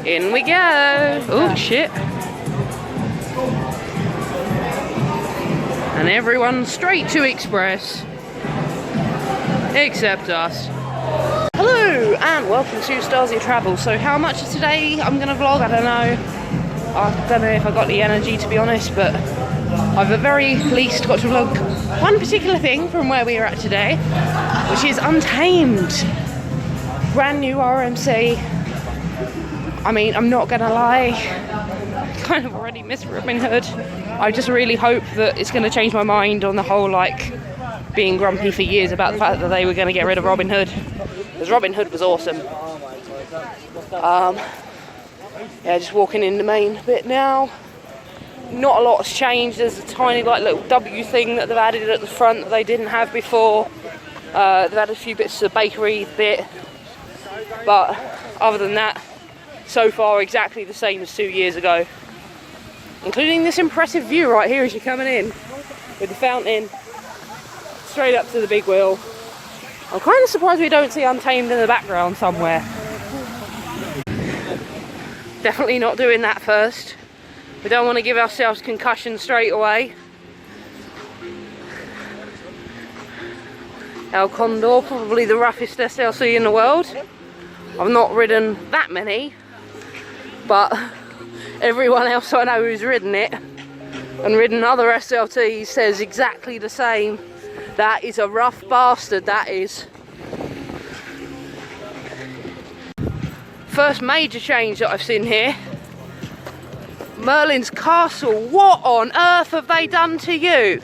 In we go. Oh shit. And everyone straight to Express. Except us. Hello and welcome to Stasia Travel. So how much of today I'm going to vlog, I don't know. I don't know if I got the energy, to be honest, but I've at very least got to vlog one particular thing from where we are at today, which is Untamed. Brand new RMC. I mean, I'm not gonna lie, kind of already miss Robin Hood. I just really hope that it's gonna change my mind on the whole, like, being grumpy for years about the fact that they were gonna get rid of Robin Hood, because Robin Hood was awesome. Yeah, just walking in the main bit now. Not a lot has changed. There's a tiny, like, little W thing that they've added at the front that they didn't have before. They've added a few bits to the bakery bit, but other than that, so far exactly the same as 2 years ago, including this impressive view right here as you're coming in with the fountain straight up to the big wheel. I'm kind of surprised we don't see Untamed in the background somewhere. Definitely not doing that first. We don't want to give ourselves concussion straight away. El Condor, probably the roughest SLC in the world. I've not ridden that many, but everyone else I know who's ridden it and ridden other SLTs says exactly the same. That is a rough bastard, that is. First major change that I've seen here. Merlin's Castle. What on earth have they done to you?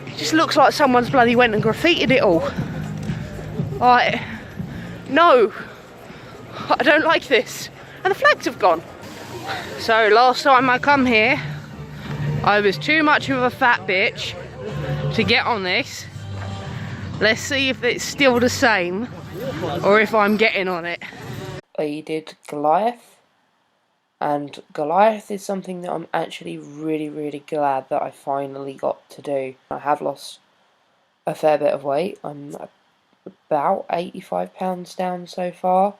It just looks like someone's bloody went and graffitied it all. Like, no, I don't like this. And the flags have gone. So last time I come here, I was too much of a fat bitch to get on this. Let's see if it's still the same or if I'm getting on it. I did Golliath, and Golliath is something that I'm actually really glad that I finally got to do. I have lost a fair bit of weight. I'm about 85 pounds down so far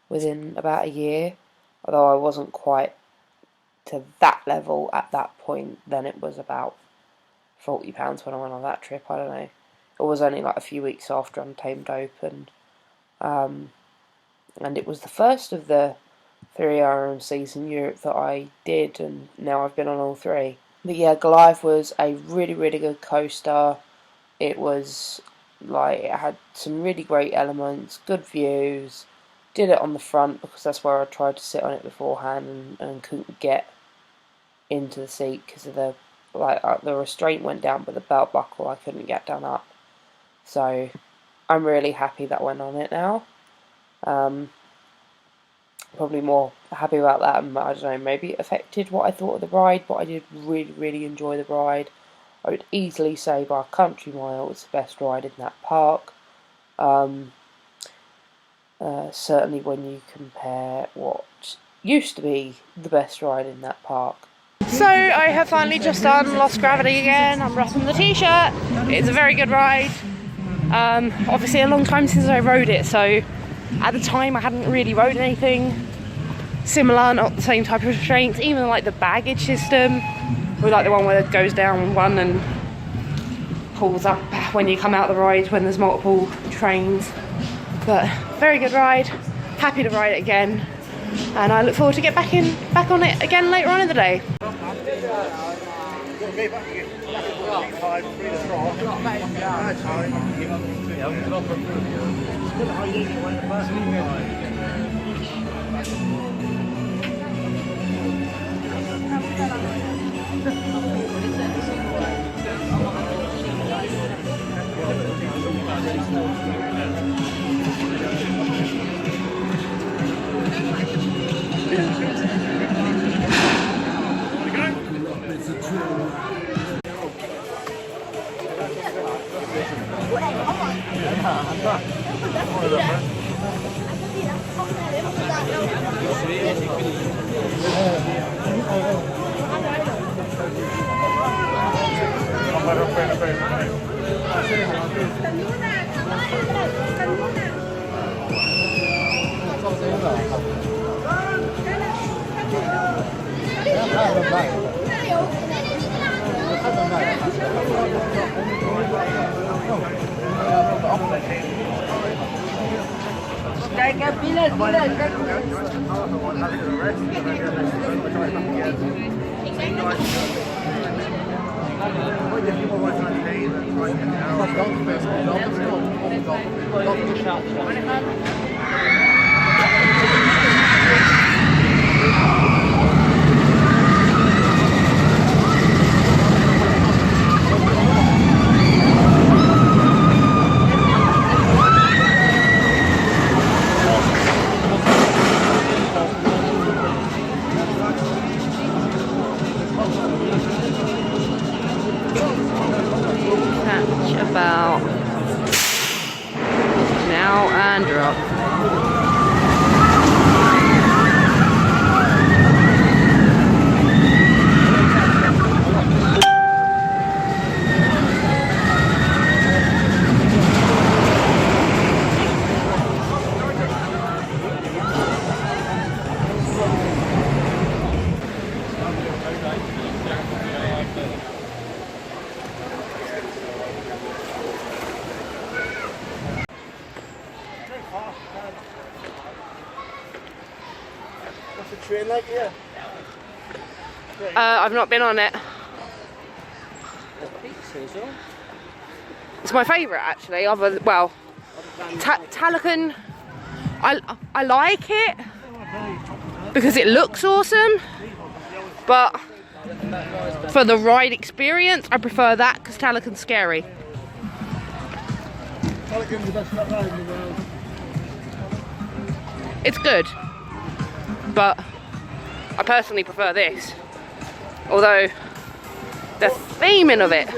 within about a year, although I wasn't quite to that level at that point. Then it was about 40 pounds when I went on that trip. I don't know, it was only like a few weeks after Untamed opened, and it was the first of the 3 RMCs in Europe that I did, and now I've been on all 3. But yeah, Golliath was a really good coaster. It was like, it had some really great elements, good views. Did it on the front because that's where I tried to sit on it beforehand and couldn't get into the seat because of the, like, the restraint went down, but the belt buckle I couldn't get done up. So I'm really happy that I went on it now. Probably more happy about that, and I don't know, maybe it affected what I thought of the ride, but I did really enjoy the ride. I would easily say by a country mile it's the best ride in that park. Certainly when you compare what used to be the best ride in that park. So I have finally just done Lost Gravity again. I'm rocking the t-shirt. It's a very good ride. Obviously a long time since I rode it, so at the time I hadn't really rode anything similar, not the same type of restraints, even like the baggage system, or like the one where it goes down one and pulls up when you come out the ride when there's multiple trains. But very good ride, happy to ride it again, and I look forward to get back on it again later on in the day. Catch about now and drop. What's the train like here? I've not been on it. It's my favourite actually. Well, Talican. I like it because it looks awesome, but for the ride experience, I prefer that because Talican's scary. Talican's the best flat ride in the world. It's good, but I personally prefer this. Although the theming of it.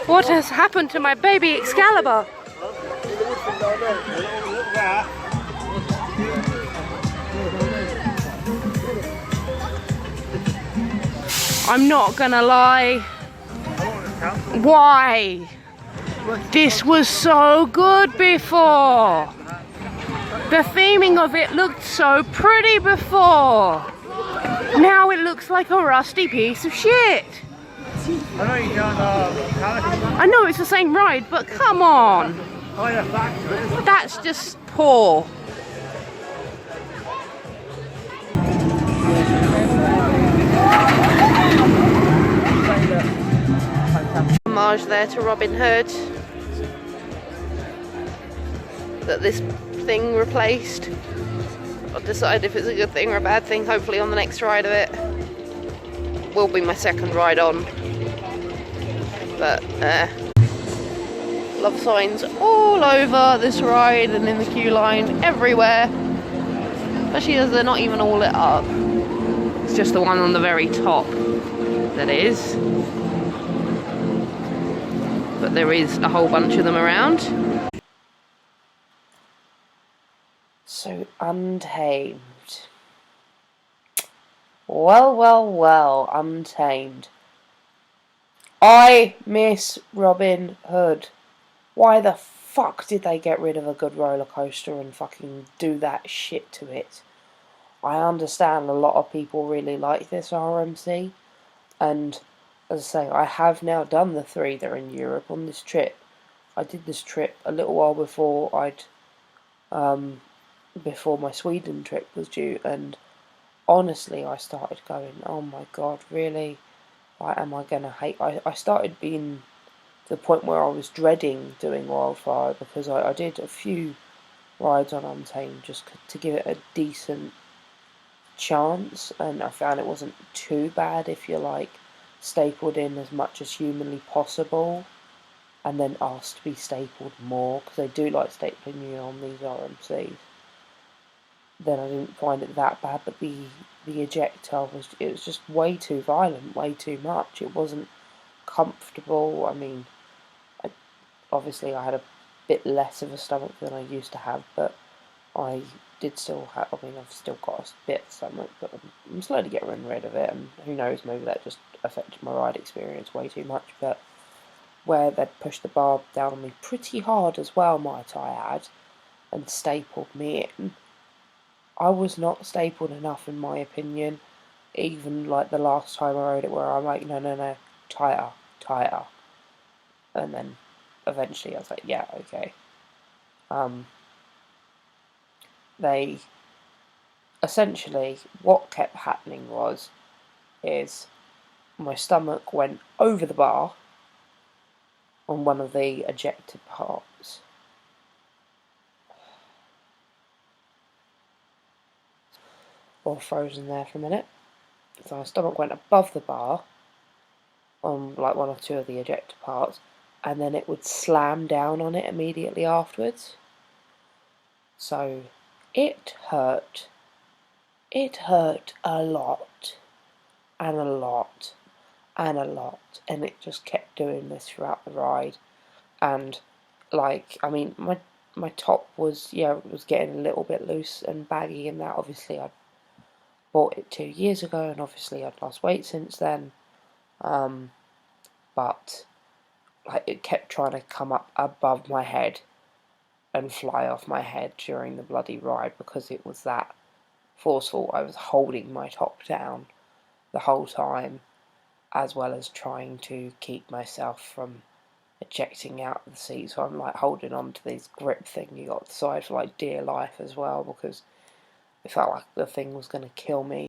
What has happened to my baby Excalibur? I'm not gonna lie. Why? This was so good before. The theming of it looked so pretty before. Now it looks like a rusty piece of shit. I know it's the same ride, but come on. That's just poor. Homage there to Robin Hood that this thing replaced. I'll decide if it's a good thing or a bad thing, hopefully on the next ride of it. Will be my second ride on. But love signs all over this ride and in the queue line everywhere. Especially as they're not even all lit up. It's just the one on the very top that is. But there is a whole bunch of them around. So, Untamed. Well, well, well, Untamed. I miss Robin Hood. Why the fuck did they get rid of a good roller coaster and fucking do that shit to it? I understand a lot of people really like this RMC, and as I say, I have now done the 3 that are in Europe on this trip. I did this trip a little while before before my Sweden trip was due, and honestly I started going, oh my god, really? Why am I gonna hate? I started being to the point where I was dreading doing Wildfire, because I did a few rides on Untamed just to give it a decent chance, and I found it wasn't too bad if you like stapled in as much as humanly possible and then asked to be stapled more, because they do like stapling you on these RMCs. Then I didn't find it that bad, but the ejector was just way too violent, way too much. It wasn't comfortable. I mean, obviously I had a bit less of a stomach than I used to have, but I did still have, I mean, I've still got a bit of stomach, but I'm slowly getting rid of it, and who knows, maybe that just affected my ride experience way too much. But where they'd pushed the bar down on me pretty hard as well, might I add, and stapled me in, I was not stapled enough in my opinion. Even like the last time I rode it, where I'm like, no, tighter, tighter, and then eventually I was like, yeah, okay. They essentially, what kept happening is my stomach went over the bar on one of the ejected parts. Or frozen there for a minute. So my stomach went above the bar on like one or two of the ejector parts, and then it would slam down on it immediately afterwards. So it hurt. It hurt a lot, and a lot, and a lot, and it just kept doing this throughout the ride. And like, I mean, my top was, yeah, it was getting a little bit loose and baggy, and that obviously I bought it 2 years ago, and obviously I'd lost weight since then. But like, it kept trying to come up above my head and fly off my head during the bloody ride because it was that forceful. I was holding my top down the whole time, as well as trying to keep myself from ejecting out of the seat. So I'm like holding on to this grip thing you got at the side for like dear life as well, because it felt like the thing was going to kill me.